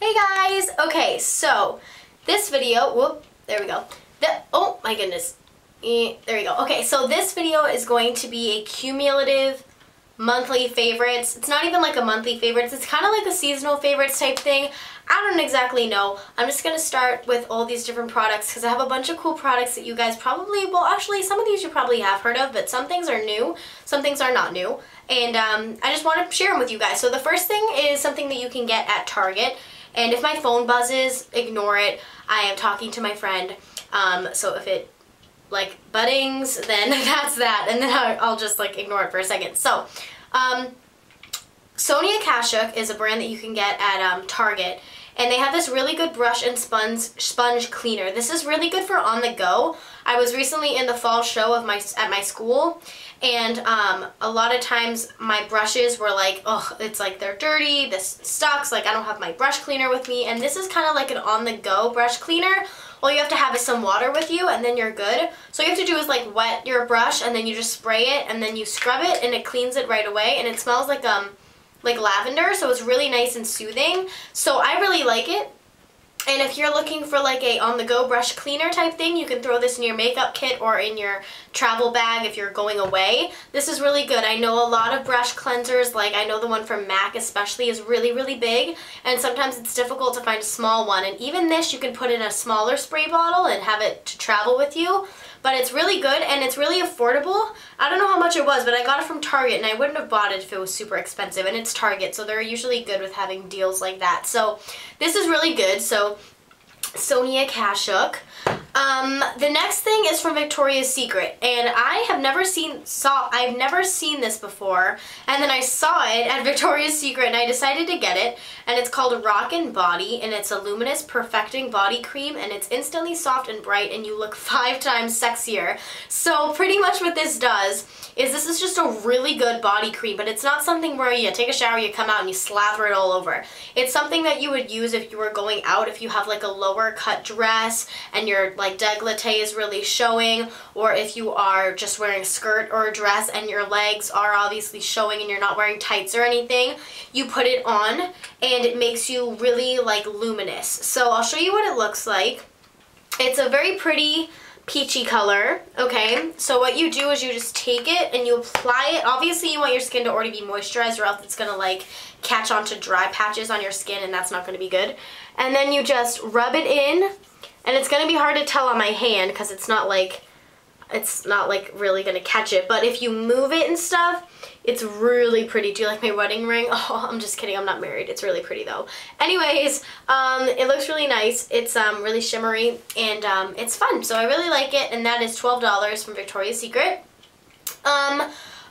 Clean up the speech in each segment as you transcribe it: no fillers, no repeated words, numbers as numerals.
Hey guys! Okay, so this video, whoop, there we go. Oh my goodness. There we go. Okay, so this video is going to be a cumulative monthly favorites. It's not even like a monthly favorites. It's kind of like a seasonal favorites type thing. I don't exactly know. I'm just going to start with all these different products because I have a bunch of cool products that you guys probably, well actually some of these you probably have heard of, but some things are new, some things are not new. And I just want to share them with you guys. So the first thing is something that you can get at Target. And if my phone buzzes, ignore it. I am talking to my friend. So if it like buddings, then that's that. And then I'll just like ignore it for a second. So Sonia Kashuk is a brand that you can get at Target. And they have this really good brush and sponge cleaner. This is really good for on the go. I was recently in the fall show of at my school, and a lot of times my brushes were like, oh, it's like they're dirty, this sucks, like I don't have my brush cleaner with me, and this is kind of like an on the go brush cleaner. All you have to have is some water with you and then you're good. So all you have to do is like wet your brush and then you just spray it and then you scrub it and it cleans it right away, and it smells like lavender, so it's really nice and soothing. So I really like it. And if you're looking for like a on-the-go brush cleaner type thing, you can throw this in your makeup kit or in your travel bag if you're going away. This is really good. I know a lot of brush cleansers, like I know the one from MAC especially is really, really big, and sometimes it's difficult to find a small one. And even this you can put in a smaller spray bottle and have it to travel with you. But it's really good and it's really affordable. I don't know how much it was, but I got it from Target and I wouldn't have bought it if it was super expensive, and it's Target, so they're usually good with having deals like that. So this is really good. So Sonia Kashuk. The next thing is from Victoria's Secret, and I have never I've never seen this before, and then I saw it at Victoria's Secret and I decided to get it, and it's called Rock and Body, and it's a luminous perfecting body cream, and it's instantly soft and bright and you look 5 times sexier. So pretty much what this does is this is just a really good body cream, but it's not something where you take a shower, you come out and you slather it all over. It's something that you would use if you were going out, if you have like a lower cut dress and your like décolleté is really showing, or if you are just wearing a skirt or a dress and your legs are obviously showing and you're not wearing tights or anything, you put it on and it makes you really like luminous. So I'll show you what it looks like. It's a very pretty peachy color. Okay, so what you do is you just take it and you apply it. Obviously you want your skin to already be moisturized or else it's gonna like catch onto dry patches on your skin and that's not gonna be good. And then you just rub it in, and it's gonna be hard to tell on my hand because it's not like really gonna catch it, but if you move it and stuff, it's really pretty. Do you like my wedding ring? Oh, I'm just kidding, I'm not married. It's really pretty though. Anyways, it looks really nice. It's really shimmery and it's fun, so I really like it, and that is $12 from Victoria's Secret.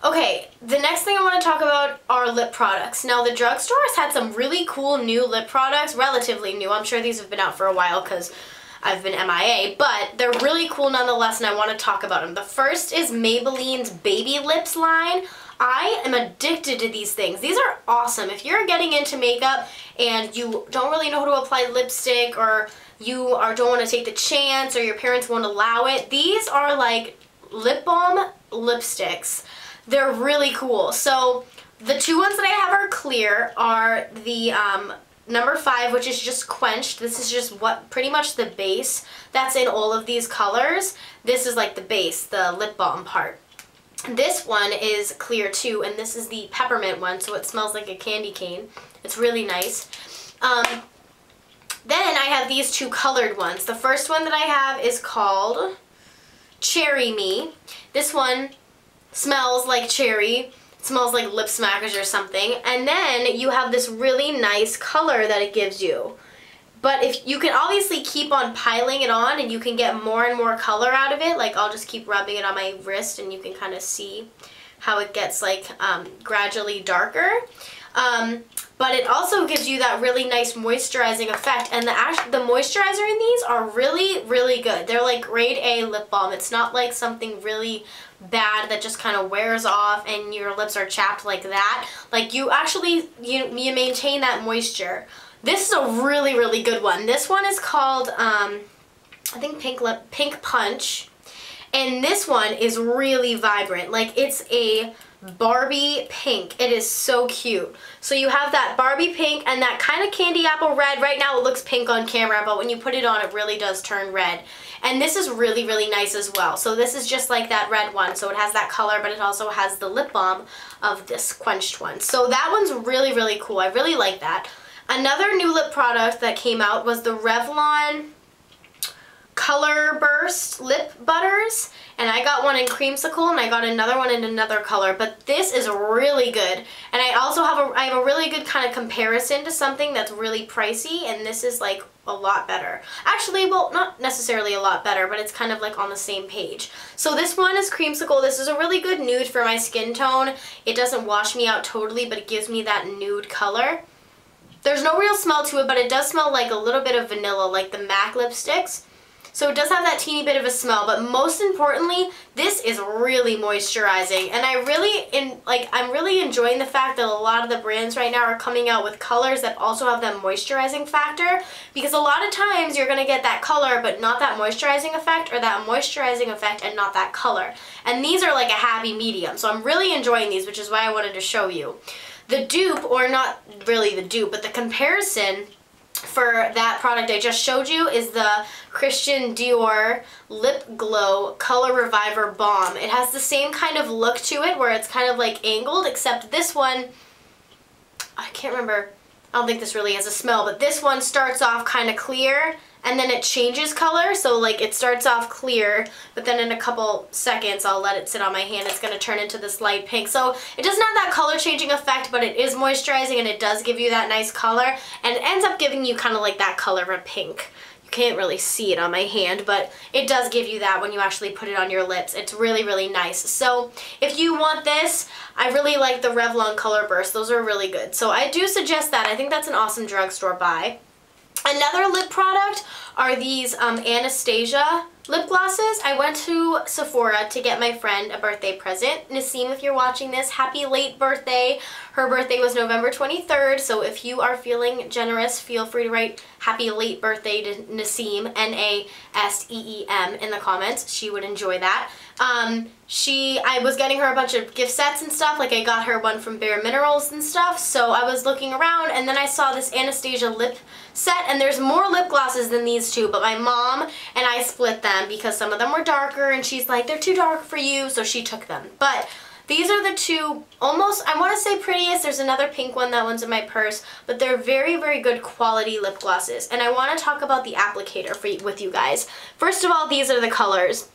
Okay, the next thing I want to talk about are lip products. Now the drugstore has had some really cool new lip products, relatively new. I'm sure these have been out for a while because I've been MIA, but they're really cool nonetheless, and I want to talk about them. The first is Maybelline's Baby Lips line. I am addicted to these things. These are awesome. If you're getting into makeup and you don't really know how to apply lipstick, or you don't want to take the chance, or your parents won't allow it, these are like lip balm lipsticks. They're really cool. So the 2 ones that I have are clear are the number 5, which is just quenched. This is just pretty much the base that's in all of these colors. This is like the base, the lip balm part. This one is clear too, and this is the peppermint one, so it smells like a candy cane. It's really nice. Then I have these 2 colored ones. The first one that I have is called Cherry Me. This one smells like cherry. It smells like lip smackers or something. And then you have this really nice color that it gives you. But if you can obviously keep on piling it on and you can get more and more color out of it. Like I'll just keep rubbing it on my wrist and you can kind of see how it gets like gradually darker. But it also gives you that really nice moisturizing effect, and the moisturizer in these are really, really good. They're like grade A lip balm. It's not like something really bad that just kind of wears off and your lips are chapped like that. Like you actually, you maintain that moisture. This is a really, really good one. This one is called, I think Pink Punch, and this one is really vibrant. Like it's a Barbie pink. It is so cute. So you have that Barbie pink and that kind of candy apple red. Right now it looks pink on camera, but when you put it on, it really does turn red. And this is really, really nice as well. So this is just like that red one. So it has that color, but it also has the lip balm of this quenched one. So that one's really, really cool. I really like that. Another new lip product that came out was the Revlon Color Burst Lip Butters, and I got one in creamsicle and I got another one in another color, but this is really good. And I also have a really good kind of comparison to something that's really pricey, and this is like a lot better. Actually, well, not necessarily a lot better, but it's kind of like on the same page. So this one is creamsicle. This is a really good nude for my skin tone. It doesn't wash me out totally, but it gives me that nude color. There's no real smell to it, but it does smell like a little bit of vanilla, like the MAC lipsticks. So it does have that teeny bit of a smell, but most importantly, this is really moisturizing. And I'm really enjoying the fact that a lot of the brands right now are coming out with colors that also have that moisturizing factor, because a lot of times you're going to get that color but not that moisturizing effect, or that moisturizing effect and not that color. And these are like a happy medium. So I'm really enjoying these, which is why I wanted to show you. The dupe, or not really the dupe, but the comparison for that product I just showed you is the Christian Dior Lip Glow Color Reviver Balm. It has the same kind of look to it where it's kind of like angled, except this one, I can't remember, I don't think this really has a smell, but this one starts off kind of clear and then it changes color. So like it starts off clear, but then in a couple seconds I'll let it sit on my hand, it's going to turn into this light pink. So it doesn't have that color changing effect, but it is moisturizing and it does give you that nice color, and it ends up giving you kind of like that color of pink. You can't really see it on my hand, but it does give you that when you actually put it on your lips. It's really, really nice. So if you want this, I really like the Revlon Color Burst. Those are really good. So I do suggest that. I think that's an awesome drugstore buy. Another lip product are these Anastasia lip glosses. I went to Sephora to get my friend a birthday present. Nasim, if you're watching this, happy late birthday. Her birthday was November 23rd, so if you are feeling generous, feel free to write happy late birthday to Nasim, N-A-S-E-E-M, in the comments. She would enjoy that. I was getting her a bunch of gift sets and stuff, like I got her one from Bare Minerals and stuff, so I was looking around and then I saw this Anastasia lip set, and there's more lip glosses than these two, but my mom and I split them because some of them were darker and she's like, they're too dark for you, so she took them. But these are the two almost, I want to say prettiest. There's another pink one, that one's in my purse, but they're very, very good quality lip glosses. And I want to talk about the applicator with you guys. First of all, these are the colors.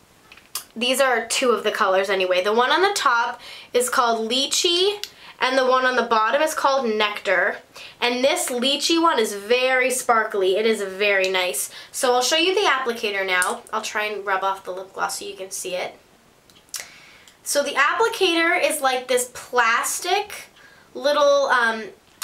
These are two of the colors anyway. The one on the top is called Lychee, and the one on the bottom is called Nectar. And this Lychee one is very sparkly. It is very nice. So I'll show you the applicator now. I'll try and rub off the lip gloss so you can see it. So the applicator is like this plastic little,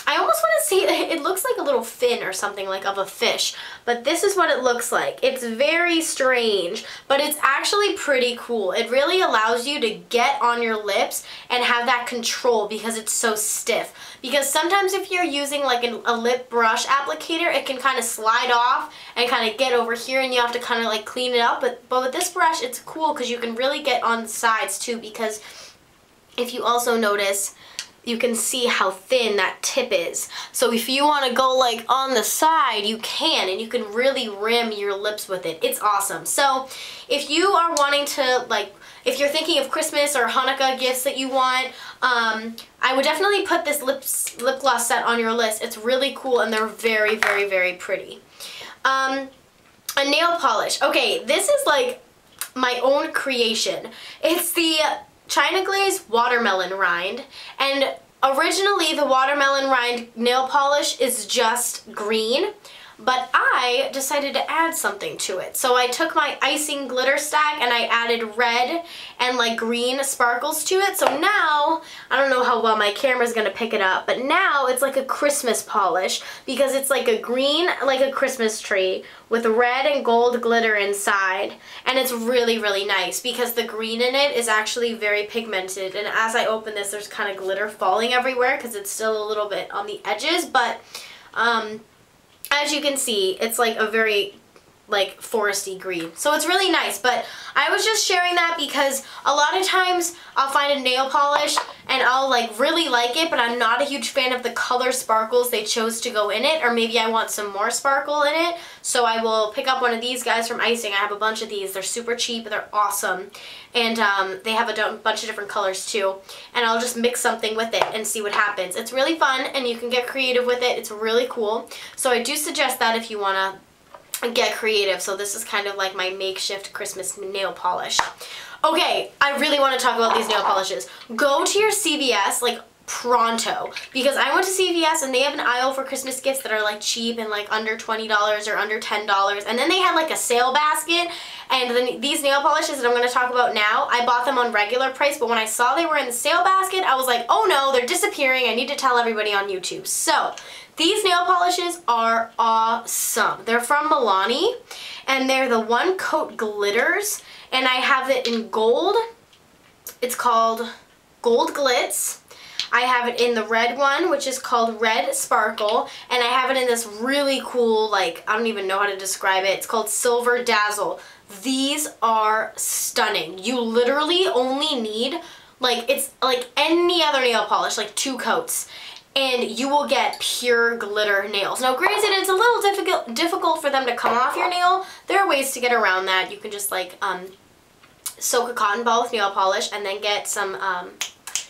I almost want to say it looks like a little fin or something, like of a fish, but this is what it looks like. It's very strange, but it's actually pretty cool. It really allows you to get on your lips and have that control because it's so stiff. Because sometimes if you're using like a lip brush applicator, it can kind of slide off and kind of get over here and you have to kind of like clean it up. But with this brush, it's cool because you can really get on the sides too, because if you also notice, you can see how thin that tip is. So if you want to go like on the side, you can, and you can really rim your lips with it. It's awesome. So if you are wanting to, like, if you're thinking of Christmas or Hanukkah gifts that you want, I would definitely put this lip gloss set on your list. It's really cool and they're very, very, very pretty. A nail polish. Okay, this is like my own creation. It's the China Glaze Watermelon Rind, and originally the watermelon rind nail polish is just green, but I decided to add something to it. So I took my icing glitter stack and I added red and like green sparkles to it. So now, I don't know how well my camera's gonna pick it up, but now it's like a Christmas polish because it's like a green, like a Christmas tree with red and gold glitter inside. And it's really, really nice because the green in it is actually very pigmented. And as I open this, there's kind of glitter falling everywhere because it's still a little bit on the edges, but as you can see, it's like a very like foresty green. So it's really nice, but I was just sharing that because a lot of times I'll find a nail polish and I'll like really like it, but I'm not a huge fan of the color sparkles they chose to go in it, or maybe I want some more sparkle in it. So I will pick up one of these guys from Icing. I have a bunch of these. They're super cheap, they're awesome. And they have a bunch of different colors too. And I'll just mix something with it and see what happens. It's really fun and you can get creative with it. It's really cool. So I do suggest that if you want to get creative. So this is kind of like my makeshift Christmas nail polish. Okay, I really want to talk about these nail polishes. Go to your CVS like pronto, because I went to CVS and they have an aisle for Christmas gifts that are like cheap and like under $20 or under $10, and then they had like a sale basket, and then these nail polishes that I'm going to talk about now, I bought them on regular price, but when I saw they were in the sale basket, I was like, oh no, they're disappearing. I need to tell everybody on YouTube. So these nail polishes are awesome. They're from Milani, and they're the One Coat Glitters, and I have it in gold. It's called Gold Glitz. I have it in the red one, which is called Red Sparkle, and I have it in this really cool, like, I don't even know how to describe it. It's called Silver Dazzle. These are stunning. You literally only need, like, it's like any other nail polish, like 2 coats, and you will get pure glitter nails. Now, granted, it's a little difficult for them to come off your nail. There are ways to get around that. You can just, like, soak a cotton ball with nail polish and then get some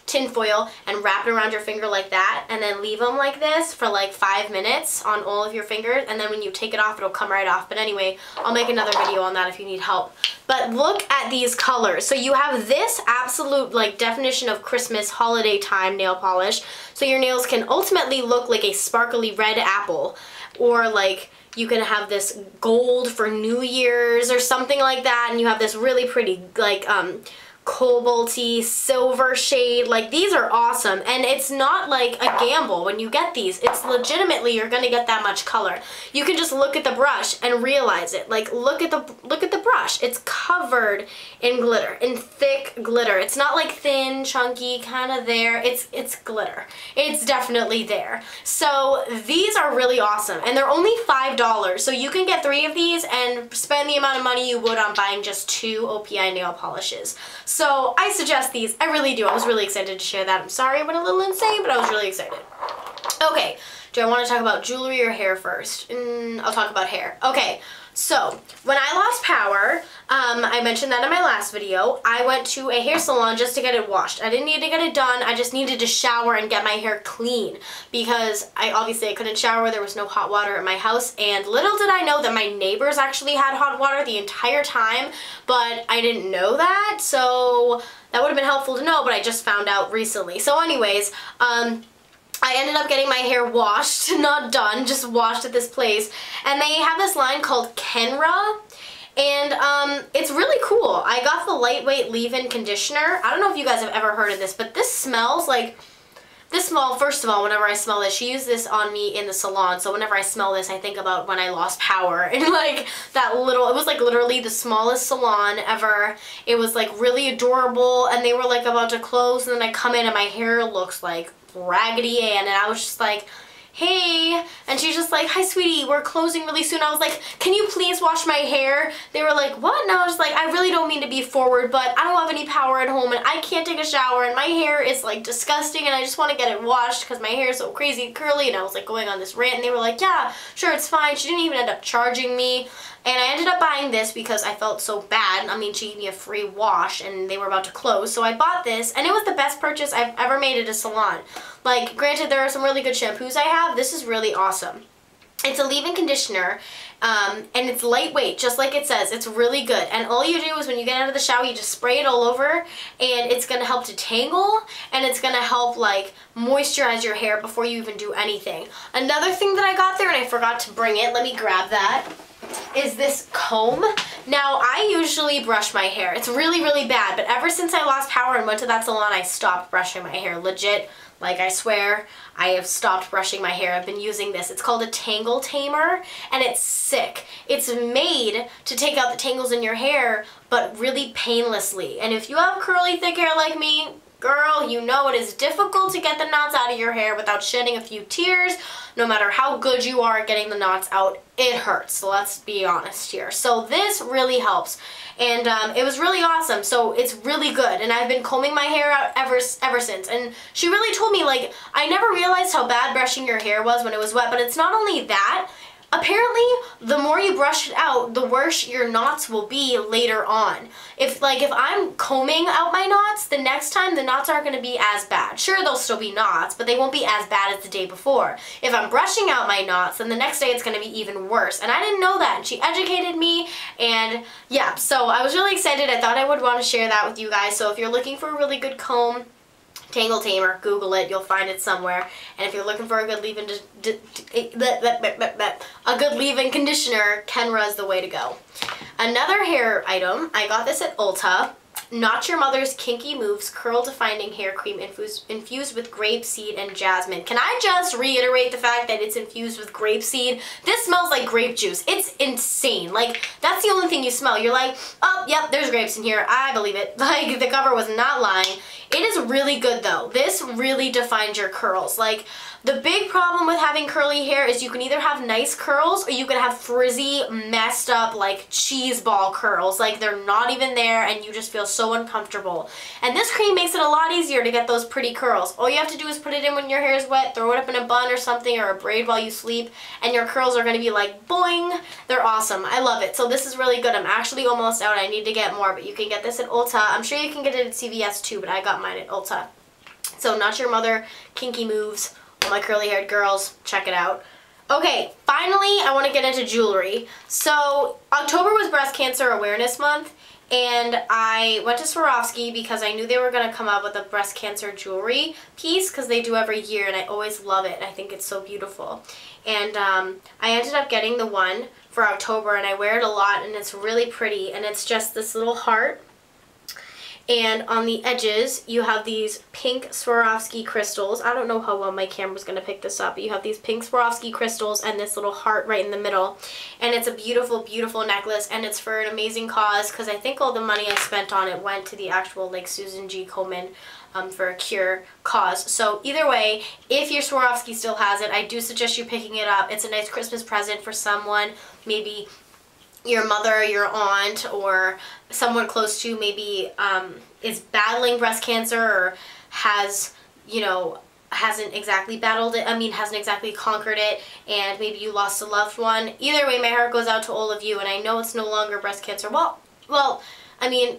tin foil and wrap it around your finger like that, and then leave them like this for like 5 minutes on all of your fingers, and then when you take it off, it'll come right off. But anyway, I'll make another video on that if you need help. But look at these colors. So you have this absolute like definition of Christmas holiday time nail polish, so your nails can ultimately look like a sparkly red apple, or like you can have this gold for New Year's or something like that, and you have this really pretty like cobalty silver shade. Like, these are awesome, and it's not like a gamble when you get these. It's legitimately, you're gonna get that much color. You can just look at the brush and realize it. Like, look at the brush. It's covered in glitter, in thick glitter. It's not like thin, chunky, kind of there. It's glitter. It's definitely there. So these are really awesome, and they're only $5. So you can get 3 of these and spend the amount of money you would on buying just 2 OPI nail polishes. So I suggest these. I really do. I was really excited to share that. I'm sorry I went a little insane, but I was really excited. Okay, do I want to talk about jewelry or hair first? I'll talk about hair. Okay, so when I lost power, I mentioned that in my last video, I went to a hair salon just to get it washed. I didn't need to get it done. I just needed to shower and get my hair clean, because obviously I couldn't shower. There was no hot water at my house, and little did I know that my neighbors actually had hot water the entire time, but I didn't know that, so that would have been helpful to know, but I just found out recently. So anyways, I ended up getting my hair washed, not done, just washed at this place, and they have this line called Kenra, and it's really cool. I got the lightweight leave-in conditioner. I don't know if you guys have ever heard of this, but this smells like, first of all, whenever I smell this, she used this on me in the salon, so whenever I smell this, I think about when I lost power, and like that little, it was like literally the smallest salon ever. It was like really adorable, and they were like about to close, and then I come in and my hair looks like Raggedy Ann, and I was just like, hey, and she's just like, hi sweetie, we're closing really soon. I was like, can you please wash my hair? They were like, what? And I was like, I really don't mean to be forward, but I don't have any power at home and I can't take a shower and my hair is like disgusting and I just want to get it washed because my hair is so crazy curly. And I was like going on this rant, and they were like, yeah, sure, it's fine. She didn't even end up charging me. And I ended up buying this because I felt so bad. I mean, she gave me a free wash and they were about to close. So I bought this, and it was the best purchase I've ever made at a salon. Like, granted, there are some really good shampoos I have. This is really awesome. It's a leave-in conditioner, and it's lightweight, just like it says. It's really good. And all you do is when you get out of the shower, you just spray it all over, and it's going to help detangle, and it's going to help, like, moisturize your hair before you even do anything. Another thing that I got there, and I forgot to bring it, let me grab that, is this comb. Now, I usually brush my hair. It's really, really bad, but ever since I lost power and went to that salon, I stopped brushing my hair. Legit, like, I swear, I have stopped brushing my hair. I've been using this. It's called a Tangle Tamer, and it's sick. It's made to take out the tangles in your hair, but really painlessly. And if you have curly, thick hair like me, Girl, you know it is difficult to get the knots out of your hair without shedding a few tears. No matter how good you are at getting the knots out, it hurts. So let's be honest here. So this really helps. And it was really awesome. So it's really good. And I've been combing my hair out ever since. And she really told me, like, I never realized how bad brushing your hair was when it was wet. But it's not only that. Apparently, the more you brush it out, the worse your knots will be later on. If I'm combing out my knots, the next time the knots aren't going to be as bad. Sure, they'll still be knots, but they won't be as bad as the day before. If I'm brushing out my knots, then the next day it's going to be even worse. And I didn't know that, and she educated me, and yeah, so I was really excited. I thought I would want to share that with you guys. So if you're looking for a really good comb, Tangle Tamer, Google it, you'll find it somewhere. And if you're looking for a good leave-in conditioner, Kenra is the way to go. Another hair item, I got this at Ulta. Not Your Mother's Kinky Moves Curl Defining Hair Cream infused with grapeseed and jasmine. Can I just reiterate the fact that it's infused with grapeseed? This smells like grape juice. It's insane. Like, that's the only thing you smell. You're like, oh, yep, there's grapes in here. I believe it. Like, the cover was not lying. It is really good, though. This really defines your curls. Like, the big problem with having curly hair is you can either have nice curls or you can have frizzy, messed up, like cheese ball curls. Like they're not even there and you just feel so uncomfortable. And this cream makes it a lot easier to get those pretty curls. All you have to do is put it in when your hair is wet, throw it up in a bun or something or a braid while you sleep, and your curls are going to be like boing. They're awesome. I love it. So this is really good. I'm actually almost out. I need to get more, but you can get this at Ulta. I'm sure you can get it at CVS too, but I got mine at Ulta. So Not Your Mother Kinky Moves. All my curly haired girls, check it out. Okay, finally I want to get into jewelry. So October was Breast Cancer Awareness Month, and I went to Swarovski because I knew they were going to come out with a breast cancer jewelry piece because they do every year, and I always love it. I think it's so beautiful. And I ended up getting the one for October, and I wear it a lot, and it's really pretty, and it's just this little heart. And on the edges, you have these pink Swarovski crystals. I don't know how well my camera's going to pick this up, but you have these pink Swarovski crystals and this little heart right in the middle. And it's a beautiful, beautiful necklace, and it's for an amazing cause because I think all the money I spent on it went to the actual, like, Susan G. Komen for a cure cause. So either way, if your Swarovski still has it, I do suggest you picking it up. It's a nice Christmas present for someone, maybe your mother, your aunt, or someone close to you maybe is battling breast cancer or has, you know, hasn't exactly battled it, hasn't exactly conquered it, and maybe you lost a loved one. Either way, my heart goes out to all of you, and I know it's no longer breast cancer. Well, I mean,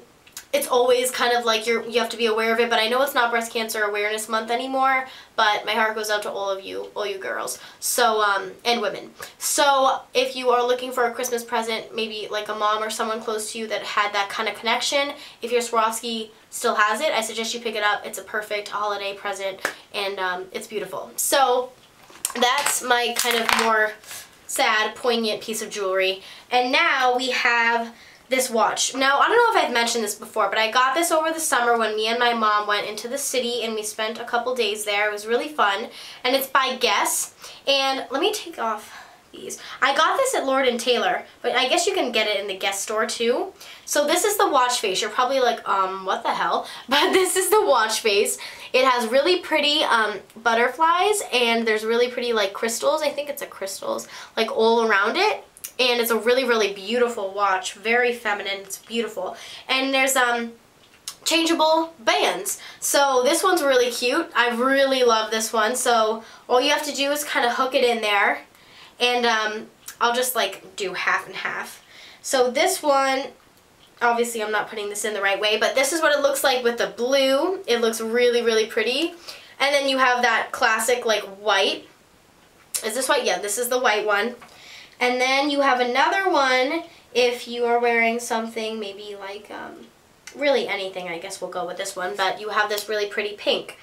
it's always kind of like you have to be aware of it, but I know it's not Breast Cancer Awareness Month anymore, but my heart goes out to all of you girls, so, and women. So, if you are looking for a Christmas present, maybe like a mom or someone close to you that had that kind of connection, if your Swarovski still has it, I suggest you pick it up. It's a perfect holiday present, and it's beautiful. So, that's my kind of more sad, poignant piece of jewelry. And now we have this watch. Now, I don't know if I've mentioned this before, but I got this over the summer when me and my mom went into the city and we spent a couple days there. It was really fun, and it's by Guess. And let me take off these. I got this at Lord & Taylor, but I guess you can get it in the Guess store too. So this is the watch face. You're probably like, what the hell? But this is the watch face. It has really pretty butterflies, and there's really pretty like crystals. I think it's a crystals, like all around it. And it's a really, really beautiful watch. Very feminine. It's beautiful. And there's changeable bands. So this one's really cute. I really love this one. So all you have to do is kind of hook it in there. And I'll just like do half and half. So this one, obviously I'm not putting this in the right way, but this is what it looks like with the blue. It looks really, really pretty. And then you have that classic like white. Is this white? Yeah, this is the white one. And then you have another one if you are wearing something maybe like, really anything, I guess we'll go with this one, but you have this really pretty pink.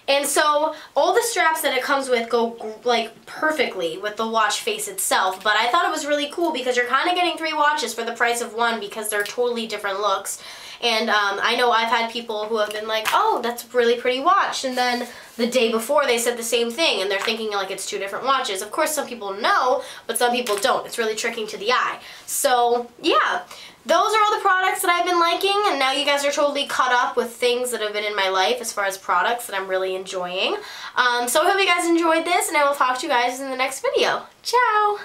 And so all the straps that it comes with go like perfectly with the watch face itself, but I thought it was really cool because you're kind of getting 3 watches for the price of one because they're totally different looks. And I know I've had people who have been like, oh, that's a really pretty watch, and then the day before they said the same thing and they're thinking like it's 2 different watches. Of course some people know, but some people don't. It's really tricking to the eye. So yeah, those are all the products products that I've been liking, and now you guys are totally caught up with things that have been in my life as far as products that I'm really enjoying. So I hope you guys enjoyed this, and I will talk to you guys in the next video. Ciao!